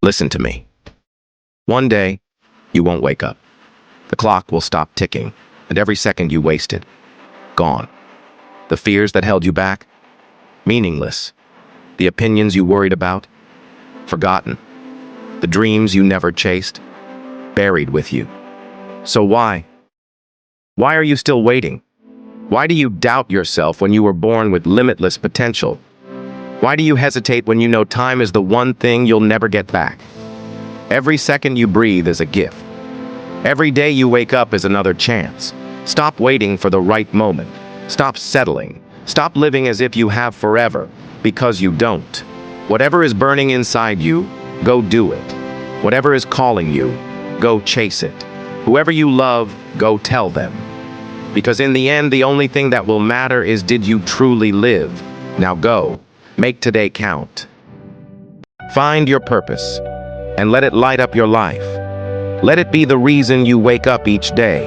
Listen to me. One day, you won't wake up. The clock will stop ticking, and every second you wasted, gone. The fears that held you back, meaningless. The opinions you worried about, forgotten. The dreams you never chased, buried with you. So why? Why are you still waiting? Why do you doubt yourself when you were born with limitless potential? Why do you hesitate when you know time is the one thing you'll never get back? Every second you breathe is a gift. Every day you wake up is another chance. Stop waiting for the right moment. Stop settling. Stop living as if you have forever, because you don't. Whatever is burning inside you, go do it. Whatever is calling you, go chase it. Whoever you love, go tell them. Because in the end, the only thing that will matter is, did you truly live? Now go. Make today count. Find your purpose, and let it light up your life. Let it be the reason you wake up each day,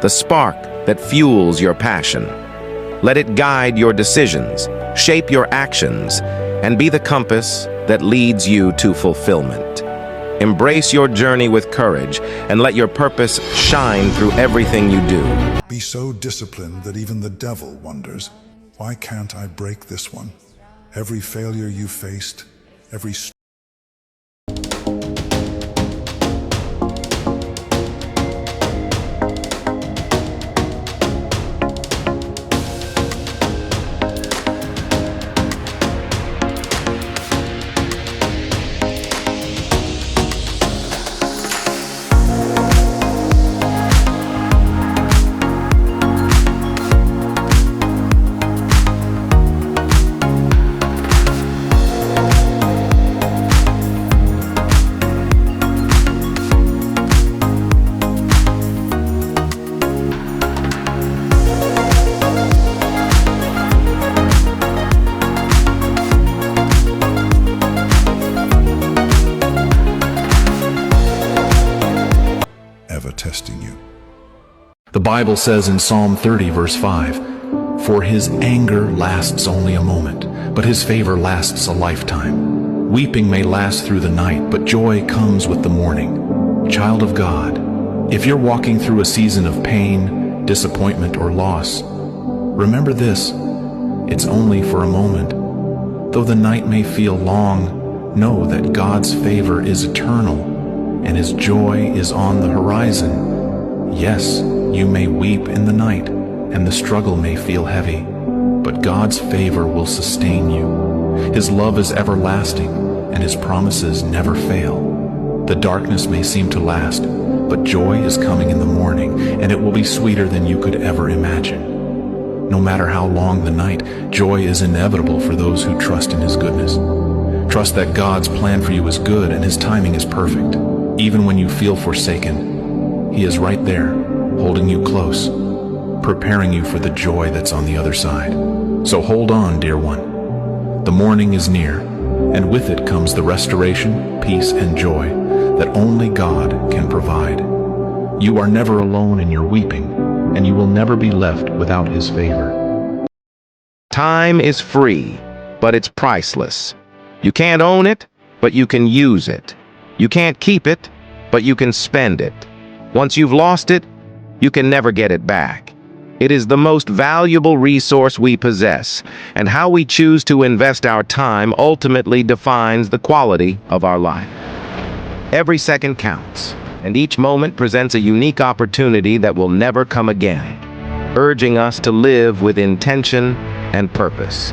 the spark that fuels your passion. Let it guide your decisions, shape your actions, and be the compass that leads you to fulfillment. Embrace your journey with courage, and let your purpose shine through everything you do. Be so disciplined that even the devil wonders, why can't I break this one? Every failure you faced, every testing you. The Bible says in Psalm 30, verse 5, "For his anger lasts only a moment, but his favor lasts a lifetime. Weeping may last through the night, but joy comes with the morning." Child of God, if you're walking through a season of pain, disappointment, or loss, remember this: it's only for a moment. Though the night may feel long, know that God's favor is eternal, and his joy is on the horizon. Yes, you may weep in the night, and the struggle may feel heavy, but God's favor will sustain you. His love is everlasting, and his promises never fail. The darkness may seem to last, but joy is coming in the morning, and it will be sweeter than you could ever imagine. No matter how long the night, joy is inevitable for those who trust in his goodness. Trust that God's plan for you is good, and his timing is perfect. Even when you feel forsaken, he is right there, holding you close, preparing you for the joy that's on the other side. So hold on, dear one. The morning is near, and with it comes the restoration, peace, and joy that only God can provide. You are never alone in your weeping, and you will never be left without his favor. Time is free, but it's priceless. You can't own it, but you can use it. You can't keep it, but you can spend it. Once you've lost it, you can never get it back. It is the most valuable resource we possess, and how we choose to invest our time ultimately defines the quality of our life. Every second counts, and each moment presents a unique opportunity that will never come again, urging us to live with intention and purpose.